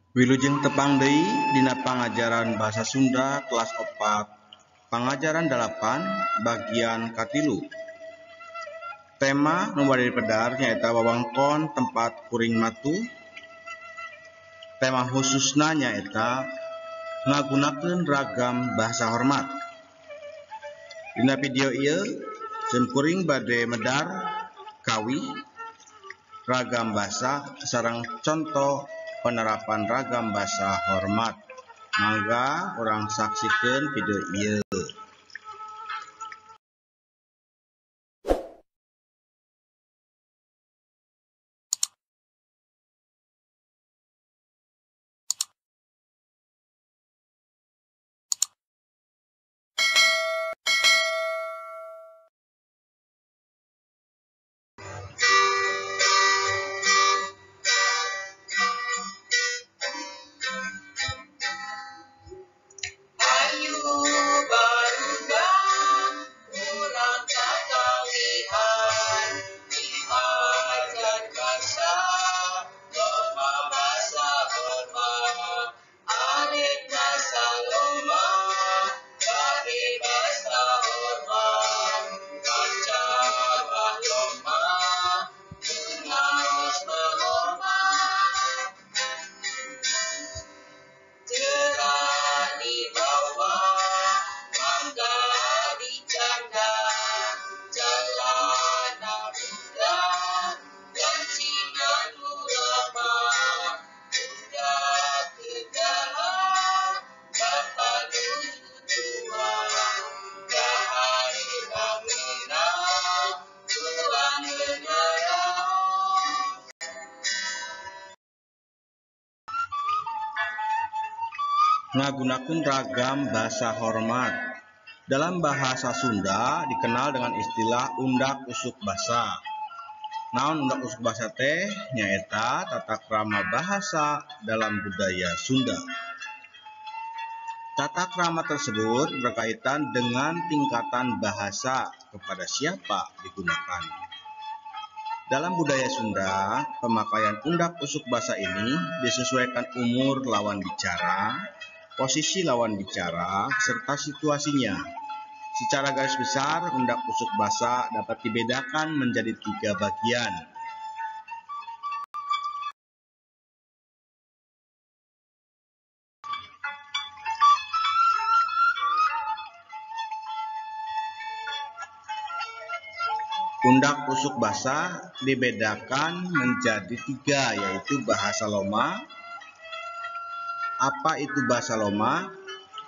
Wilujeng tepang deui dina pangajaran Basa Sunda kelas 4 pangajaran 8 bagian katilu. Tema nu bade dipedar nyaeta wewengkon tempat kuring matu. Tema khususna nyaeta ngagunakeun ragam bahasa hormat. Dina video ieu ceun kuring bade medar kawi ragam bahasa sareng contoh penerapan ragam bahasa hormat. Mangga urang saksikeun video ieu. Ngagunakeun ragam bahasa hormat. Dalam bahasa Sunda dikenal dengan istilah undak usuk basa. Naon undak usuk basa teh nyaeta tata krama bahasa dalam budaya Sunda. Tata krama tersebut berkaitan dengan tingkatan bahasa kepada siapa digunakan. Dalam budaya Sunda, pemakaian undak usuk basa ini disesuaikan umur lawan bicara, posisi lawan bicara, serta situasinya. Secara garis besar, undak usuk basa dapat dibedakan menjadi 3 bagian. Undak usuk basa dibedakan menjadi 3, yaitu bahasa loma. Apa itu bahasa loma?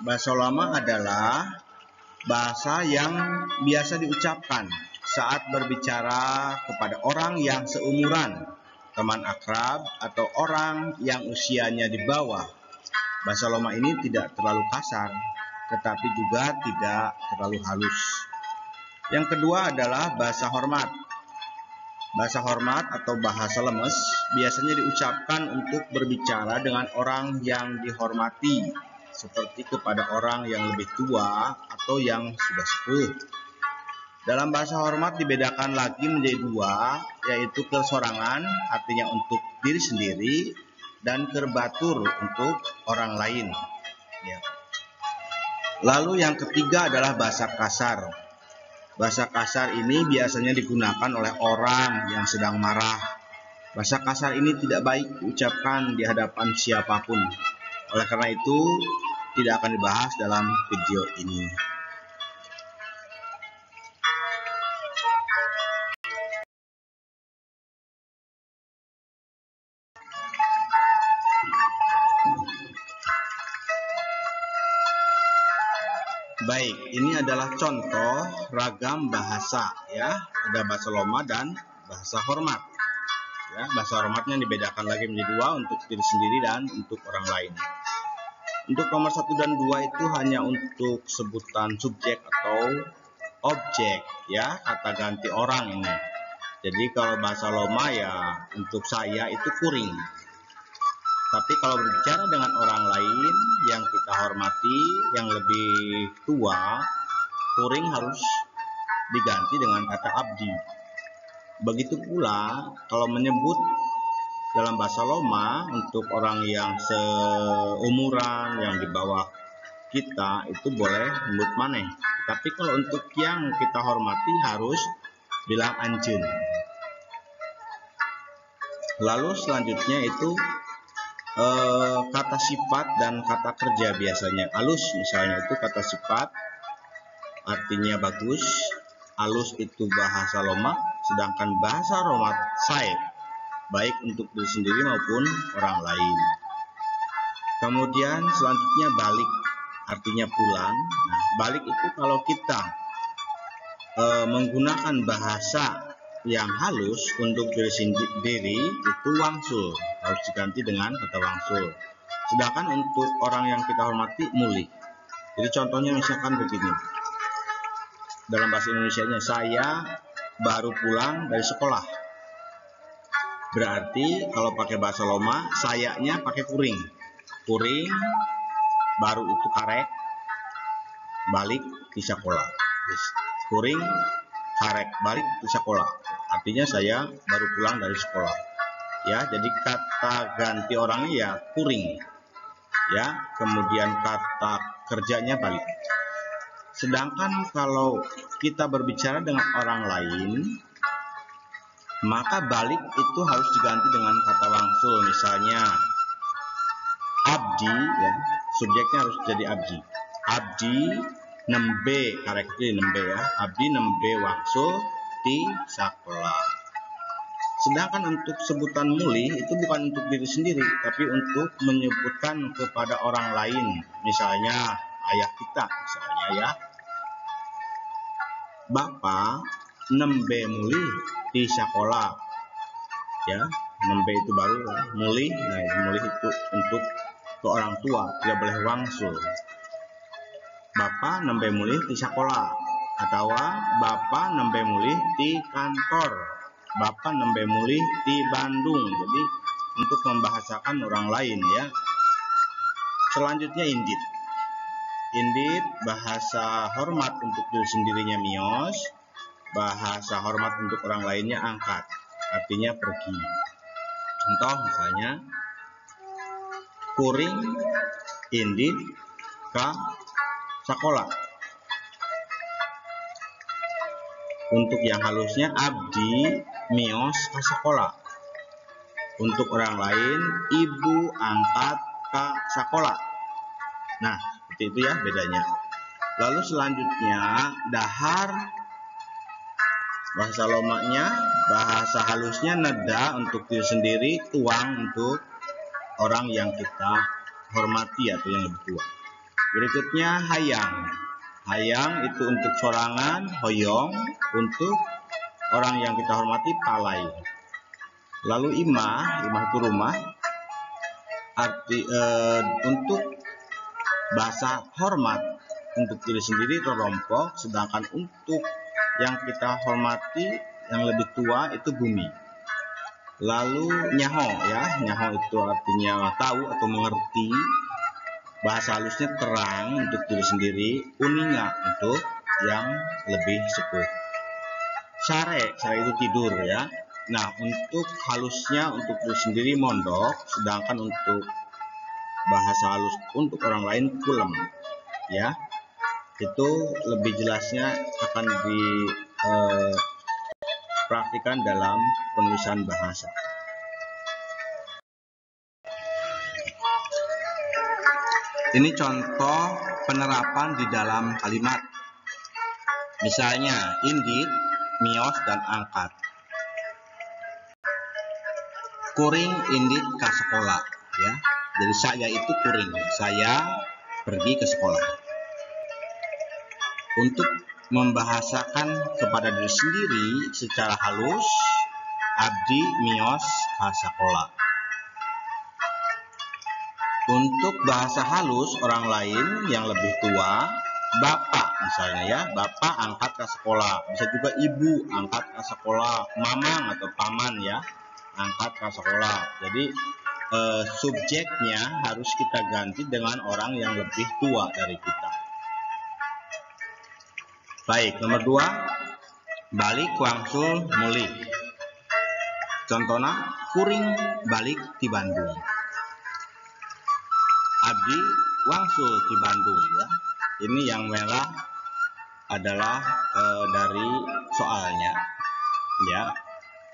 Bahasa loma adalah bahasa yang biasa diucapkan saat berbicara kepada orang yang seumuran, teman akrab, atau orang yang usianya di bawah. Bahasa loma ini tidak terlalu kasar, tetapi juga tidak terlalu halus. Yang kedua adalah bahasa hormat. Bahasa hormat atau bahasa lemes biasanya diucapkan untuk berbicara dengan orang yang dihormati, seperti kepada orang yang lebih tua atau yang sudah sepuh. Dalam bahasa hormat dibedakan lagi menjadi 2, yaitu kersorangan, artinya untuk diri sendiri, dan kerbatur untuk orang lain. Lalu yang ketiga adalah bahasa kasar. Bahasa kasar ini biasanya digunakan oleh orang yang sedang marah. Bahasa kasar ini tidak baik diucapkan di hadapan siapapun. Oleh karena itu, tidak akan dibahas dalam video ini. Baik, ini adalah contoh ragam bahasa ya. Ada bahasa loma dan bahasa hormat. Ya, bahasa hormatnya dibedakan lagi menjadi 2 untuk diri sendiri dan untuk orang lain. Untuk nomor 1 dan 2 itu hanya untuk sebutan subjek atau objek ya, kata ganti orang ini. Jadi kalau bahasa loma ya untuk saya itu kuring. Tapi kalau berbicara dengan orang lain yang kita hormati, yang lebih tua, kuring harus diganti dengan kata abdi. Begitu pula kalau menyebut dalam bahasa Loma untuk orang yang seumuran, yang di bawah kita itu boleh nyebut maneh. Tapi kalau untuk yang kita hormati harus bilang anjeun. Lalu selanjutnya itu kata sifat dan kata kerja biasanya. Alus misalnya itu kata sifat artinya bagus. Alus itu bahasa Loma, sedangkan bahasa Romat sae, baik untuk diri sendiri maupun orang lain. Kemudian selanjutnya balik, artinya pulang. Nah, balik itu kalau kita menggunakan bahasa yang halus untuk diri sendiri itu wangsul, harus diganti dengan kata wangsul. Sedangkan untuk orang yang kita hormati mulih. Jadi contohnya misalkan begini. Dalam bahasa Indonesianya, saya baru pulang dari sekolah. Berarti kalau pakai bahasa Loma, sayanya pakai kuring. Kuring, baru itu karek, balik di sekolah. Kuring, karek, balik di sekolah. Artinya saya baru pulang dari sekolah. Ya, jadi kata ganti orangnya ya kuring. Ya, kemudian kata kerjanya balik. Sedangkan kalau kita berbicara dengan orang lain, maka balik itu harus diganti dengan kata wangsul. Misalnya abdi, ya, subjeknya harus jadi abdi. Abdi nembe, karakter nembe ya. Abdi nembe wangsul di sekolah. Sedangkan untuk sebutan mulih itu bukan untuk diri sendiri, tapi untuk menyebutkan kepada orang lain. Misalnya ayah kita, misalnya ya. Bapak nembe mulih di sekolah. Ya, nembe itu baru, mulih. Nah, mulih itu untuk ke orang tua, tidak boleh wangsul. Bapak nembe mulih di sekolah, atau bapak nembe mulih di kantor, bapak nembe mulih di Bandung. Jadi untuk membahasakan orang lain ya. Selanjutnya indit. Indit bahasa hormat untuk diri sendirinya mios, bahasa hormat untuk orang lainnya angkat, artinya pergi. Contoh misalnya kuring indit ka sekolah. Untuk yang halusnya abdi mios ka sekolah. Untuk orang lain ibu angkat ka sekolah. Nah, seperti itu ya bedanya. Lalu selanjutnya dahar, bahasa Lomanya, bahasa halusnya neda untuk diri sendiri, tuang untuk orang yang kita hormati atau yang lebih tua. Berikutnya hayang. Hayang itu untuk sorangan, hoyong untuk orang yang kita hormati, palai. Lalu imah, imah itu rumah. Arti untuk bahasa hormat untuk diri sendiri terompok, sedangkan untuk yang kita hormati yang lebih tua itu bumi. Lalu nyaho ya, nyaho itu artinya tahu atau mengerti. Bahasa halusnya terang untuk diri sendiri, uninga untuk yang lebih sepuh. Sare, sare itu tidur ya. Nah, untuk halusnya untuk diri sendiri mondok, sedangkan untuk bahasa halus untuk orang lain kulem ya. Itu lebih jelasnya akan dipraktikkan dalam penulisan bahasa. Ini contoh penerapan di dalam kalimat. Misalnya indit, mios, dan angkat. Kuring indit ke sekolah ya. Jadi saya itu kuring, saya pergi ke sekolah. Untuk membahasakan kepada diri sendiri secara halus, abdi mios ka sekolah. Untuk bahasa halus orang lain yang lebih tua, bapak misalnya ya, bapak angkat ke sekolah. Bisa juga ibu angkat ke sekolah, mamang atau paman ya, angkat ke sekolah. Jadi subjeknya harus kita ganti dengan orang yang lebih tua dari kita. Baik, nomor 2, balik wangsul mulih. Contohnya kuring balik di Bandung. Abdi wangsul di Bandung ya. Ini yang merah adalah dari soalnya ya,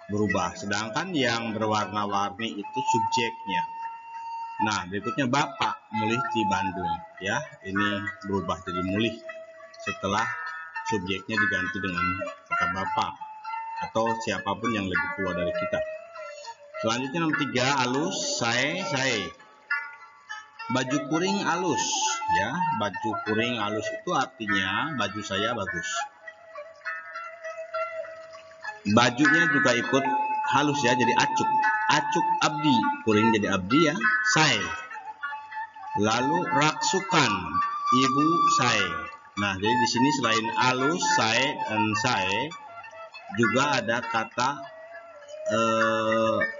berubah. Sedangkan yang berwarna-warni itu subjeknya. Nah, berikutnya Bapak mulih di Bandung ya. Ini berubah jadi mulih setelah subjeknya diganti dengan kata Bapak atau siapapun yang lebih tua dari kita. Selanjutnya nomor 3, alus, sae. Baju kuring alus ya. Baju kuring alus itu artinya baju saya bagus. Bajunya juga ikut halus ya, jadi acuk. Acuk abdi, kuring jadi abdi ya, sae. Lalu raksukan, ibu sae. Nah, jadi di sini selain alus, sae dan sae juga ada kata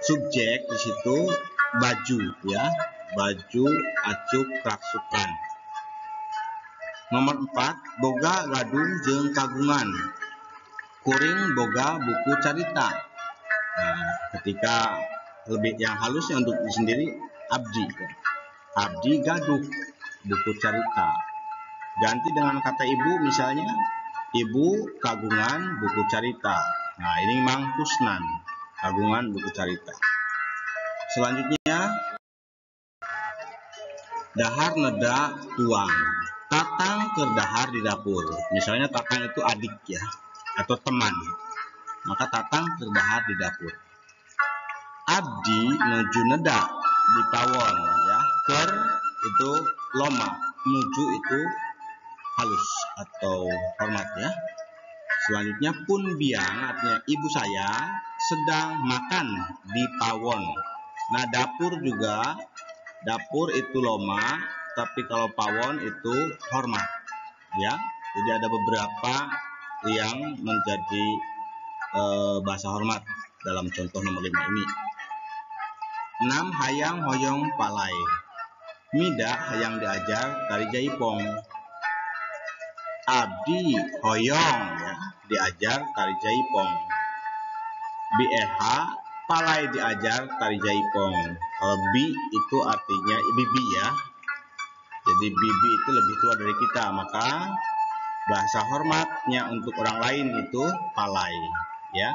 subjek di situ, baju ya. Baju, acuk, raksukan. Nomor 4, boga gaduh jeung kagungan. Kuring boga buku carita. Nah, ketika lebih yang halusnya untuk sendiri abdi. Abdi gaduh buku carita. Ganti dengan kata ibu, misalnya ibu kagungan buku carita. Nah, ini mangkusnan, kagungan buku carita. Selanjutnya dahar neda tuang. Tatang terdahar di dapur. Misalnya tatang itu adik ya, atau teman. Maka tatang terdahar di dapur. Abdi nuju neda di pawon ya. Ker itu loma, nuju itu halus atau hormat ya. Selanjutnya pun biang artinya ibu saya sedang makan di pawon. Nah, dapur juga, dapur itu loma, tapi kalau pawon itu hormat ya. Jadi ada beberapa yang menjadi bahasa hormat dalam contoh nomor 5 ini. 6, hayang hoyong palai. Mida hayang diajar tari jaipong. Abdi hoyong ya, diajar tari jaipong. Bieha palai diajar tari jaipong. Kalau bi itu artinya bibi ya. Jadi bibi itu lebih tua dari kita, maka bahasa hormatnya untuk orang lain itu palai ya.